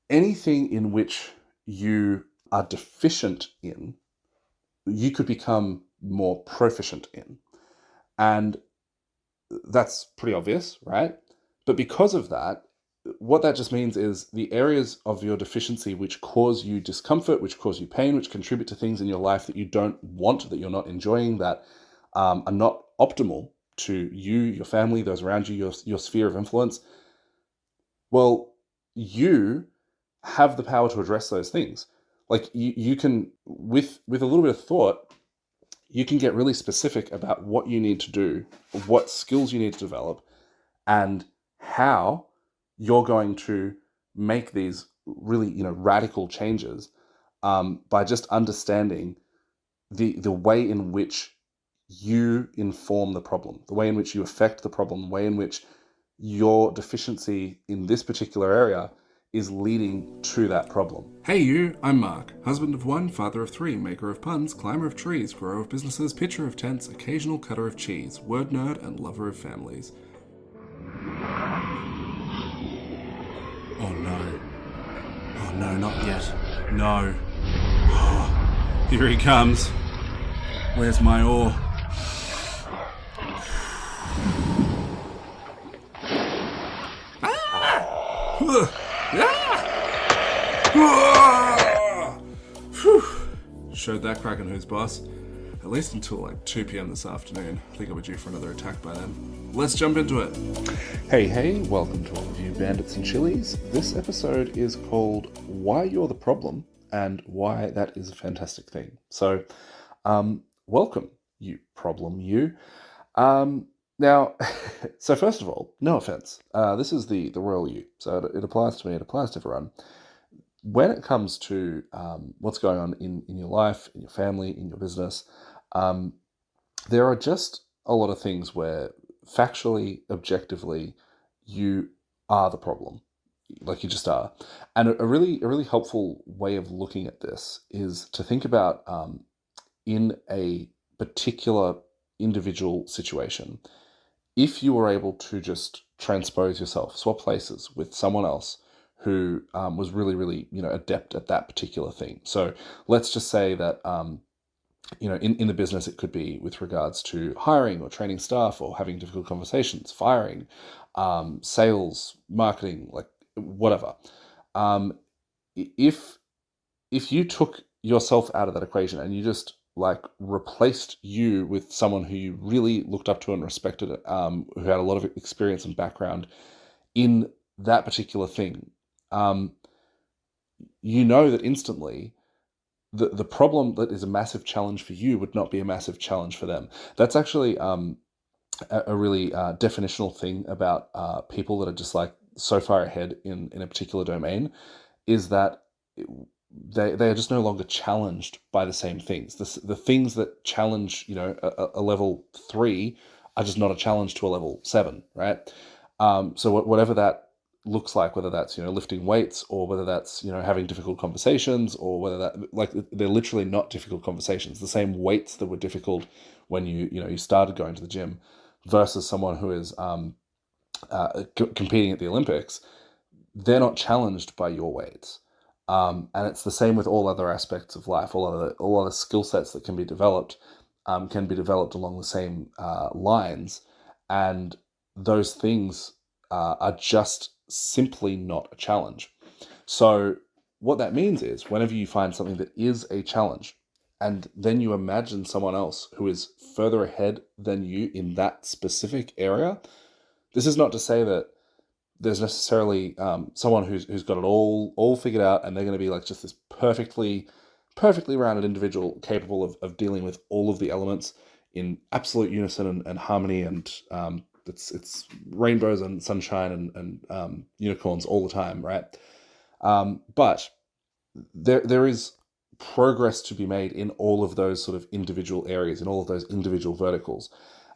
anything in which you are deficient in, you could become more proficient in. And that's pretty obvious, right? But because of that, what that just means is the areas of your deficiency which cause you discomfort, which cause you pain, which contribute to things in your life that you don't want, that you're not enjoying, that are not optimal to you, your family, those around you, your sphere of influence. Well, you have the power to address those things. Like you can, with a little bit of thought, you can get really specific about what you need to do, what skills you need to develop, and how you're going to make these really, radical changes, by just understanding the way in which you inform the problem, the way in which you affect the problem, the way in which your deficiency in this particular area is leading to that problem. Hey you, I'm Mark, husband of one, father of three, maker of puns, climber of trees, grower of businesses, pitcher of tents, occasional cutter of cheese, word nerd, and lover of families. Oh no. Oh no, not yet. No. Oh, here he comes. Where's my oar? Showed that Kraken who's boss. At least until like 2 p.m. this afternoon. I think I'll be due for another attack by then. Let's jump into it. Hey, welcome to all of you bandits and chilies. This episode is called Why You're the Problem and Why That Is a Fantastic Thing. So, welcome, you problem, you. Now, so first of all, no offense. This is the royal you. So it applies to me, it applies to everyone. When it comes to what's going on in your life, in your family, in your business, there are just a lot of things where factually, objectively, you are the problem. Like you just are. And a really helpful way of looking at this is to think about in a particular individual situation, if you were able to just transpose yourself, swap places with someone else who was really, adept at that particular thing. So let's just say that, in the business, it could be with regards to hiring or training staff or having difficult conversations, firing, sales, marketing, like whatever. If you took yourself out of that equation and you just like replaced you with someone who you really looked up to and respected, who had a lot of experience and background in that particular thing, you know that instantly the problem that is a massive challenge for you would not be a massive challenge for them. That's actually a really definitional thing about people that are just like so far ahead in a particular domain, is that they are just no longer challenged by the same things. The things that challenge, a level 3 are just not a challenge to a level 7, right? So whatever that looks like, whether that's, lifting weights or whether that's, having difficult conversations, or whether that, like, they're literally not difficult conversations. The same weights that were difficult when you started going to the gym versus someone who is competing at the Olympics, they're not challenged by your weights. And it's the same with all other aspects of life. All other skill sets that can be developed along the same lines, and those things are just simply not a challenge. So what that means is, whenever you find something that is a challenge, and then you imagine someone else who is further ahead than you in that specific area, this is not to say that there's necessarily someone who's got it all figured out, and they're going to be like just this perfectly rounded individual capable of dealing with all of the elements in absolute unison and harmony, and it's rainbows and sunshine and unicorns all the time, right? But there is progress to be made in all of those sort of individual areas, in all of those individual verticals.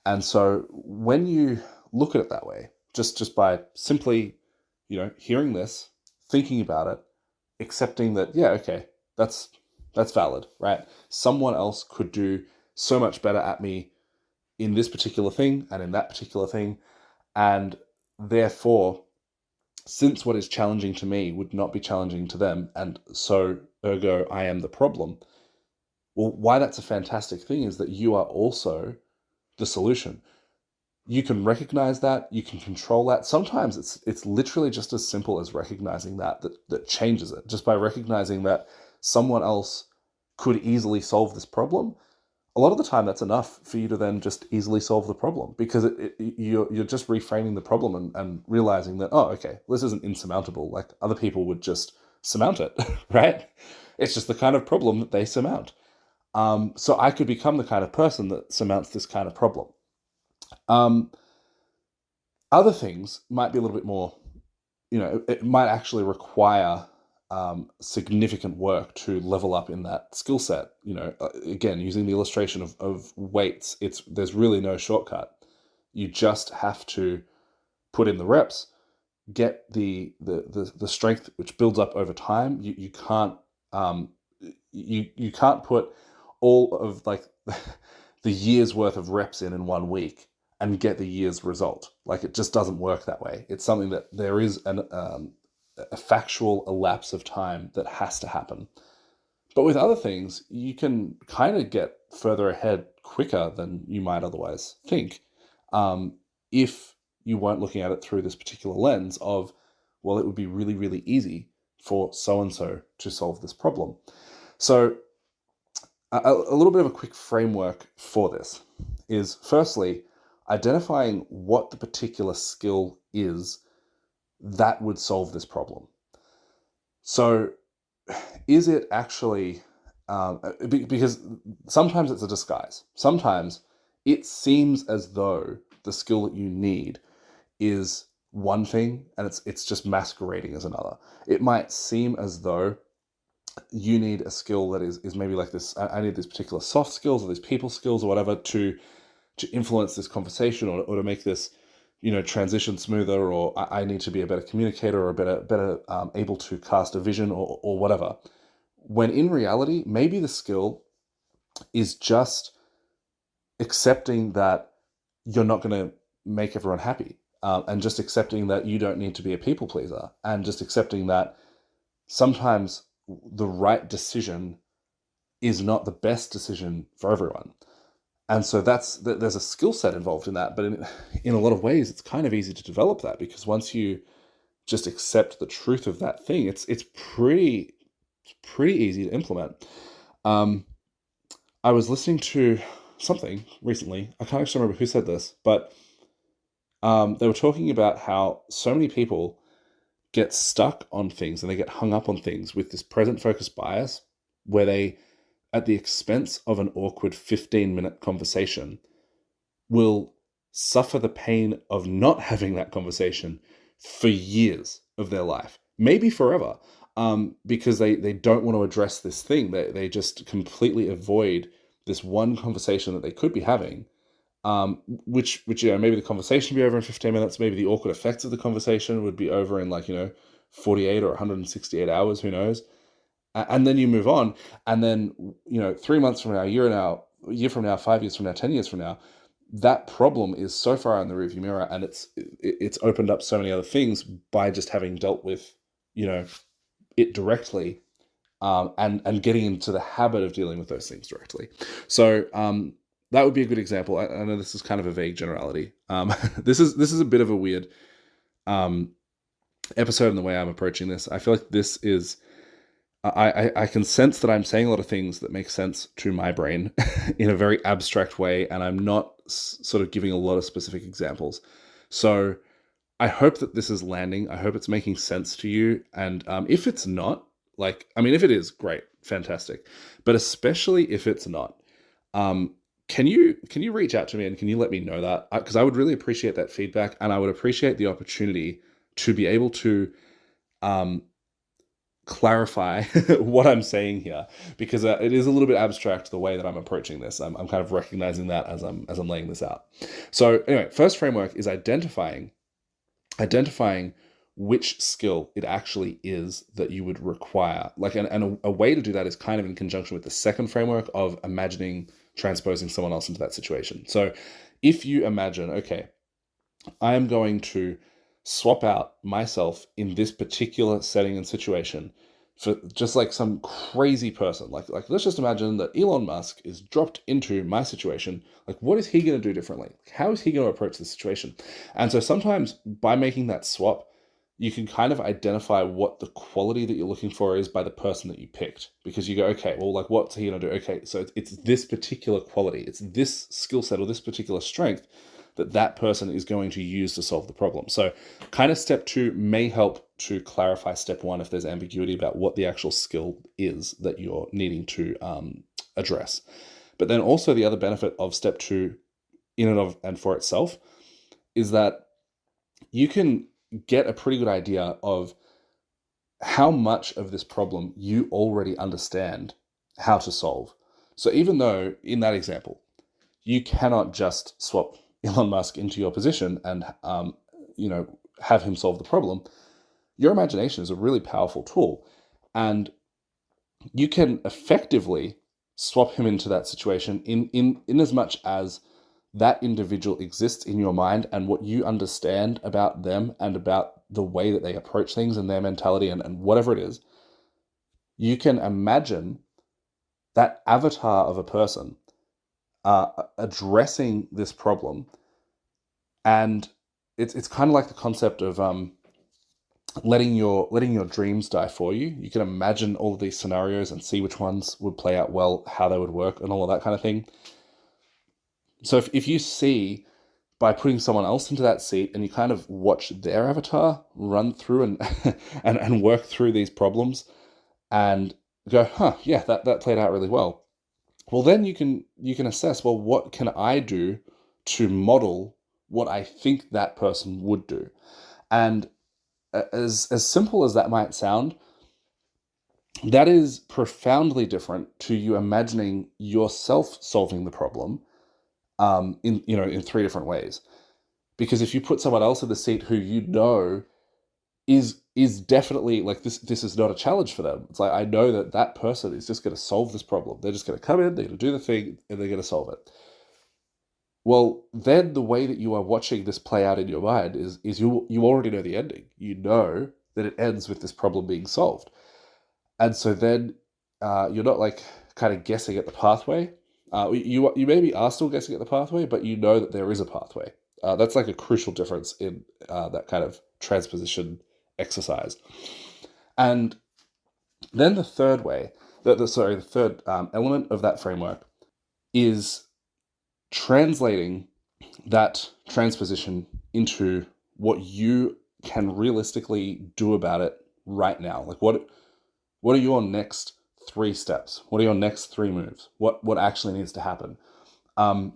And so when you look at it that way, just by simply, hearing this, thinking about it, accepting that, yeah, okay, that's valid, right? Someone else could do so much better at me in this particular thing and in that particular thing, and therefore since what is challenging to me would not be challenging to them, and so ergo I am the problem. Well, why that's a fantastic thing is that you are also the solution. You can recognize that, you can control that. Sometimes it's literally just as simple as recognizing that changes it. Just by recognizing that someone else could easily solve this problem, a lot of the time that's enough for you to then just easily solve the problem, because you're just reframing the problem and realizing that, oh, okay, this isn't insurmountable. Like, other people would just surmount it, right? It's just the kind of problem that they surmount. So I could become the kind of person that surmounts this kind of problem. Other things might be a little bit more, it might actually require significant work to level up in that skill set. Again, using the illustration of weights, there's really no shortcut. You just have to put in the reps, get the strength which builds up over time. You can't you can't put all of like the year's worth of reps in 1 week and get the year's result. Like, it just doesn't work that way. It's something that there is a factual elapse of time that has to happen. But with other things, you can kind of get further ahead quicker than you might otherwise think, if you weren't looking at it through this particular lens of, well, it would be really, really easy for so-and-so to solve this problem. So a little bit of a quick framework for this is, firstly, identifying what the particular skill is that would solve this problem. So is it actually, because sometimes it's a disguise. Sometimes it seems as though the skill that you need is one thing and it's just masquerading as another. It might seem as though you need a skill that is maybe like this, I need these particular soft skills or these people skills or whatever to influence this conversation or to make this, transition smoother, or I need to be a better communicator or a better able to cast a vision or whatever. When in reality, maybe the skill is just accepting that you're not going to make everyone happy, and just accepting that you don't need to be a people pleaser, and just accepting that sometimes the right decision is not the best decision for everyone. And so there's a skill set involved in that, but in a lot of ways, it's kind of easy to develop that, because once you just accept the truth of that thing, it's pretty easy to implement. I was listening to something recently. I can't actually remember who said this, but they were talking about how so many people get stuck on things and they get hung up on things with this present focus bias, where they, at the expense of an awkward 15-minute conversation, will suffer the pain of not having that conversation for years of their life, maybe forever, because they don't want to address this thing. They just completely avoid this one conversation that they could be having, which maybe the conversation would be over in 15 minutes, maybe the awkward effects of the conversation would be over in 48 or 168 hours, who knows. And then you move on, and then 3 months from now, a year from now, 5 years from now, 10 years from now, that problem is so far in the rearview mirror, and it's opened up so many other things by just having dealt with it directly, and getting into the habit of dealing with those things directly. So that would be a good example. I know this is kind of a vague generality. This is a bit of a weird episode in the way I'm approaching this. I feel like this is. I can sense that I'm saying a lot of things that make sense to my brain in a very abstract way, and I'm not sort of giving a lot of specific examples. So I hope that this is landing. I hope it's making sense to you. And if it's not, if it is, great, fantastic. But especially if it's not, can you reach out to me and can you let me know that? Because I would really appreciate that feedback, and I would appreciate the opportunity to be able to clarify what I'm saying here, because it is a little bit abstract the way that I'm approaching this. I'm kind of recognizing that as I'm laying this out. So anyway, first framework is identifying which skill it actually is that you would require. And a way to do that is kind of in conjunction with the second framework of imagining transposing someone else into that situation. So if you imagine, okay, I am going to swap out myself in this particular setting and situation for just like some crazy person. Like let's just imagine that Elon Musk is dropped into my situation. Like, what is he going to do differently? How is he going to approach the situation? And so sometimes by making that swap, you can kind of identify what the quality that you're looking for is by the person that you picked, because you go, okay, well, like, what's he going to do? Okay, so it's this particular quality, it's this skill set or this particular strength that person is going to use to solve the problem. So kind of step 2 may help to clarify step 1 if there's ambiguity about what the actual skill is that you're needing to address. But then also the other benefit of step 2 in and of and for itself is that you can get a pretty good idea of how much of this problem you already understand how to solve. So even though in that example, you cannot just swap Elon Musk into your position and have him solve the problem, your imagination is a really powerful tool, and you can effectively swap him into that situation in as much as that individual exists in your mind, and what you understand about them and about the way that they approach things and their mentality and whatever it is, you can imagine that avatar of a person addressing this problem. And it's kind of like the concept of letting your dreams die for you. You can imagine all of these scenarios and see which ones would play out well, how they would work, and all of that kind of thing. So if you see, by putting someone else into that seat and you kind of watch their avatar run through and and work through these problems and go, yeah, that played out really well. Well, then you can assess, well, what can I do to model what I think that person would do? And as simple as that might sound, that is profoundly different to you imagining yourself solving the problem in 3 different ways. Because if you put someone else in the seat who you know is definitely like this is not a challenge for them. It's like, I know that person is just going to solve this problem. They're just going to come in, they're going to do the thing, and they're going to solve it. Well, then the way that you are watching this play out in your mind is you already know the ending. You know that it ends with this problem being solved. And so then you're not like kind of guessing at the pathway. You maybe are still guessing at the pathway, but you know that there is a pathway. That's like a crucial difference in that kind of transposition exercise. And then the third way, the third element of that framework is translating that transposition into what you can realistically do about it right now. Like what are your next 3 steps? What are your next 3 moves? What actually needs to happen? And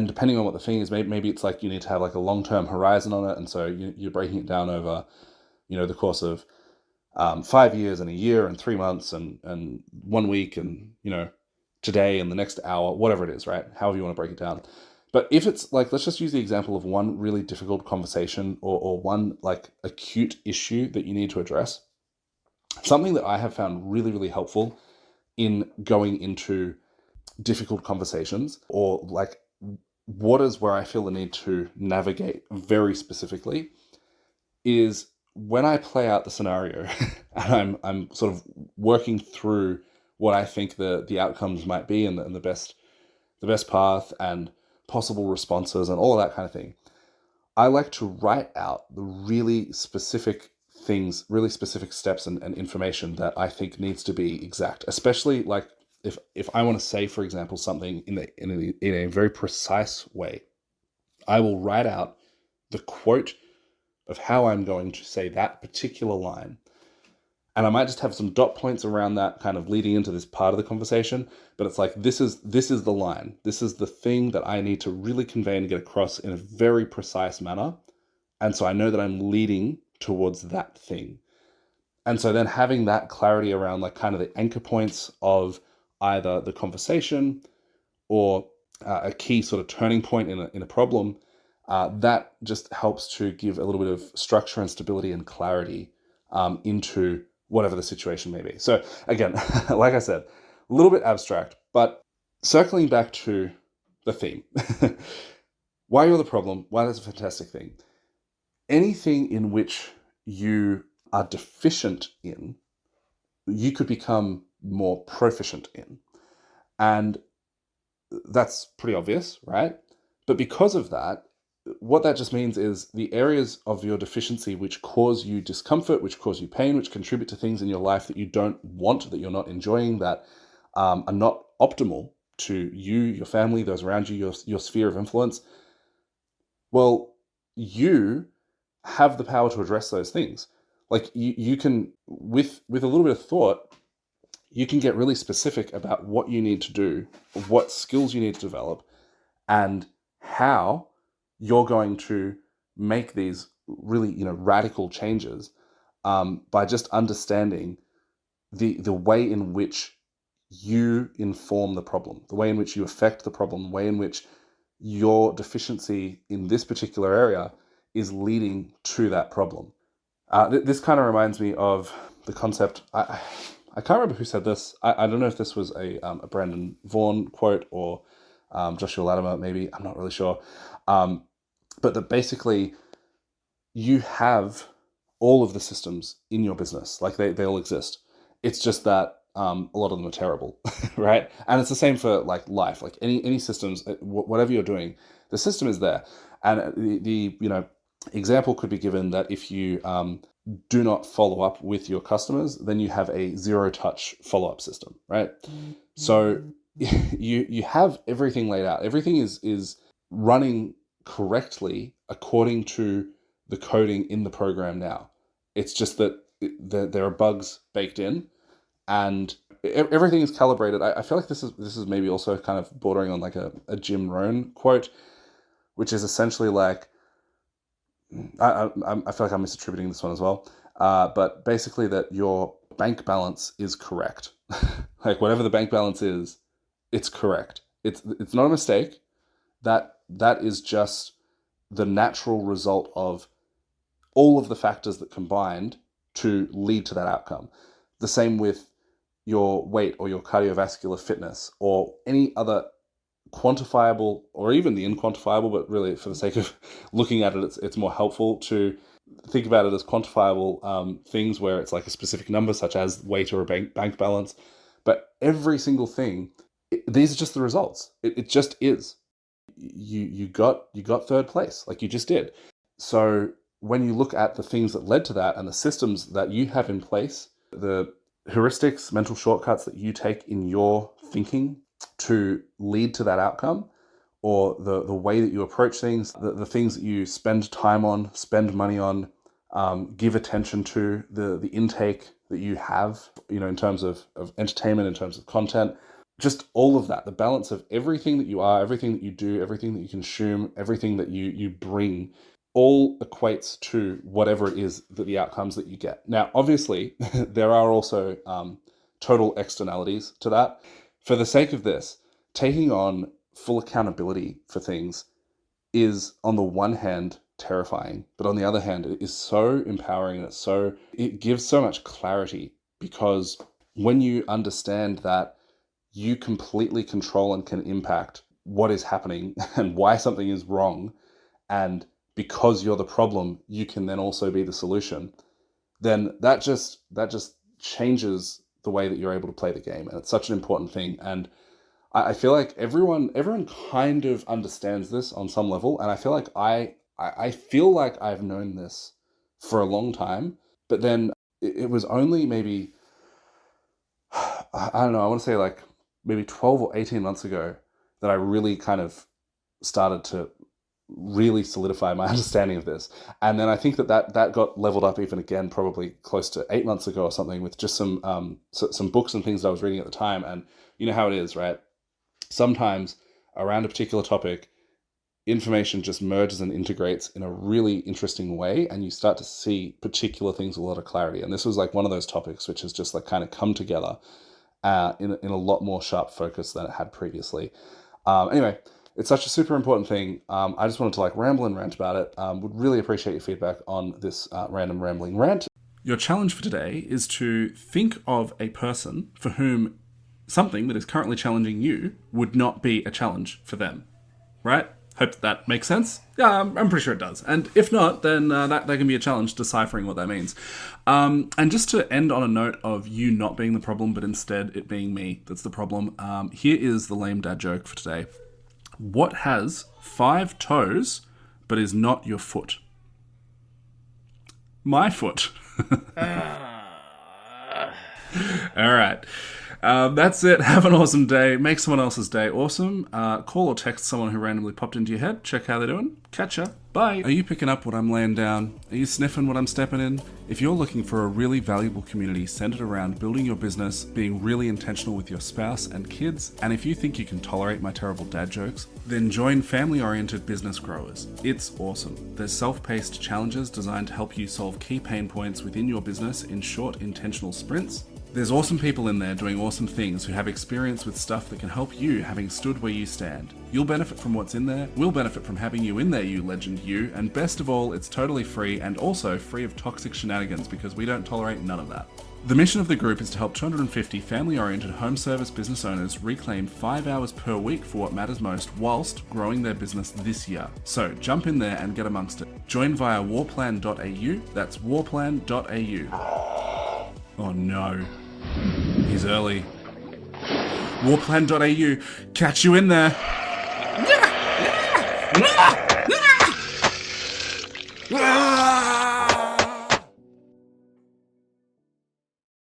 depending on what the thing is, maybe it's like you need to have like a long-term horizon on it, and so you're breaking it down over, the course of 5 years and a year and 3 months and 1 week and today and the next hour, whatever it is, right? However you want to break it down. But if it's like, let's just use the example of one really difficult conversation or one like acute issue that you need to address. Something that I have found really, really helpful in going into difficult conversations or like waters where I feel the need to navigate very specifically is when I play out the scenario and I'm sort of working through what I think the outcomes might be and the best path and possible responses and all of that kind of thing. I like to write out the really specific things, really specific steps and information that I think needs to be exact, especially like if I want to say, for example, something in a very precise way, I will write out the quote of how I'm going to say that particular line. And I might just have some dot points around that kind of leading into this part of the conversation, but it's like, this is the line. This is the thing that I need to really convey and get across in a very precise manner. And so I know that I'm leading towards that thing. And so then having that clarity around like kind of the anchor points of either the conversation or a key sort of turning point in a problem, that just helps to give a little bit of structure and stability and clarity into whatever the situation may be. So again, like I said, a little bit abstract, but circling back to the theme. Why you're the problem, why that's a fantastic thing. anything in which you are deficient in, you could become more proficient in. And that's pretty obvious, right? But because of that, what that just means is the areas of your deficiency which cause you discomfort, which cause you pain, which contribute to things in your life that you don't want, that you're not enjoying, that are not optimal to you, your family, those around you, your sphere of influence. Well, you have the power to address those things. Like you can, with a little bit of thought, you can get really specific about what you need to do, what skills you need to develop, and how you're going to make these really, radical changes by just understanding the way in which you inform the problem, the way in which you affect the problem, the way in which your deficiency in this particular area is leading to that problem. This kind of reminds me of the concept. I can't remember who said this. I don't know if this was a Brandon Vaughan quote or Joshua Latimer, maybe. I'm not really sure. But that basically you have all of the systems in your business. Like they all exist. It's just that a lot of them are terrible, right? And it's the same for like life. Like any systems, whatever you're doing, the system is there. And the example could be given that if you do not follow up with your customers, then you have a zero-touch follow-up system, right? Mm-hmm. So you have everything laid out. Everything is running correctly according to the coding in the program now. It's just that there are bugs baked in, and everything is calibrated. I feel like this is maybe also kind of bordering on like a Jim Rohn quote, which is essentially like, I feel like I'm misattributing this one as well, but basically that your bank balance is correct. Like whatever the bank balance is, it's correct. It's not a mistake. That is just the natural result of all of the factors that combined to lead to that outcome. The same with your weight or your cardiovascular fitness or any other quantifiable or even the inquantifiable, but really for the sake of looking at it, it's more helpful to think about it as quantifiable things where it's like a specific number such as weight or a bank balance. But every single thing, these are just the results. It just is. You got third place, like you just did. So when you look at the things that led to that and the systems that you have in place, the heuristics, mental shortcuts that you take in your thinking to lead to that outcome, or the way that you approach things, the things that you spend time on, spend money on, give attention to, the intake that you have, in terms of entertainment, in terms of content, just all of that, the balance of everything that you are, everything that you do, everything that you consume, everything that you bring, all equates to whatever it is that the outcomes that you get. Now, obviously, there are also total externalities to that. For the sake of this, taking on full accountability for things is, on the one hand, terrifying, but on the other hand, it is so empowering and it gives so much clarity, because when you understand that you completely control and can impact what is happening and why something is wrong, and because you're the problem, you can then also be the solution, then that just changes the way that you're able to play the game. And it's such an important thing. And I feel like everyone kind of understands this on some level. And I feel like I feel like I've known this for a long time, but then it was only maybe, I don't know, I want to say like maybe 12 or 18 months ago that I really kind of started to really solidify my understanding of this. And then I think that got leveled up even again, probably close to 8 months ago or something, with just some books and things that I was reading at the time. And you know how it is, right? Sometimes around a particular topic, information just merges and integrates in a really interesting way, and you start to see particular things with a lot of clarity. And this was like one of those topics which has just like kind of come together in a lot more sharp focus than it had previously. Anyway, it's such a super important thing. I just wanted to like ramble and rant about it. Would really appreciate your feedback on this random rambling rant. Your challenge for today is to think of a person for whom something that is currently challenging you would not be a challenge for them, right? Hope that makes sense. Yeah, I'm pretty sure it does. And if not, then that can be a challenge deciphering what that means. And just to end on a note of you not being the problem, but instead it being me that's the problem, here is the lame dad joke for today. What has 5 toes, but is not your foot? My foot. All right. That's it. Have an awesome day. Make someone else's day awesome. Call or text someone who randomly popped into your head. Check how they're doing. Catch ya. Bye. Are you picking up what I'm laying down? Are you sniffing what I'm stepping in? If you're looking for a really valuable community centered around building your business, being really intentional with your spouse and kids, and if you think you can tolerate my terrible dad jokes, then join Family-Oriented Business Growers. It's awesome. There's self-paced challenges designed to help you solve key pain points within your business in short, intentional sprints. There's awesome people in there doing awesome things who have experience with stuff that can help you having stood where you stand. You'll benefit from what's in there, we'll benefit from having you in there, you legend you, and best of all, it's totally free and also free of toxic shenanigans because we don't tolerate none of that. The mission of the group is to help 250 family-oriented home service business owners reclaim 5 hours per week for what matters most whilst growing their business this year. So jump in there and get amongst it. Join via warplan.au, that's warplan.au. Oh no. He's early. Warplan.au. Catch you in there.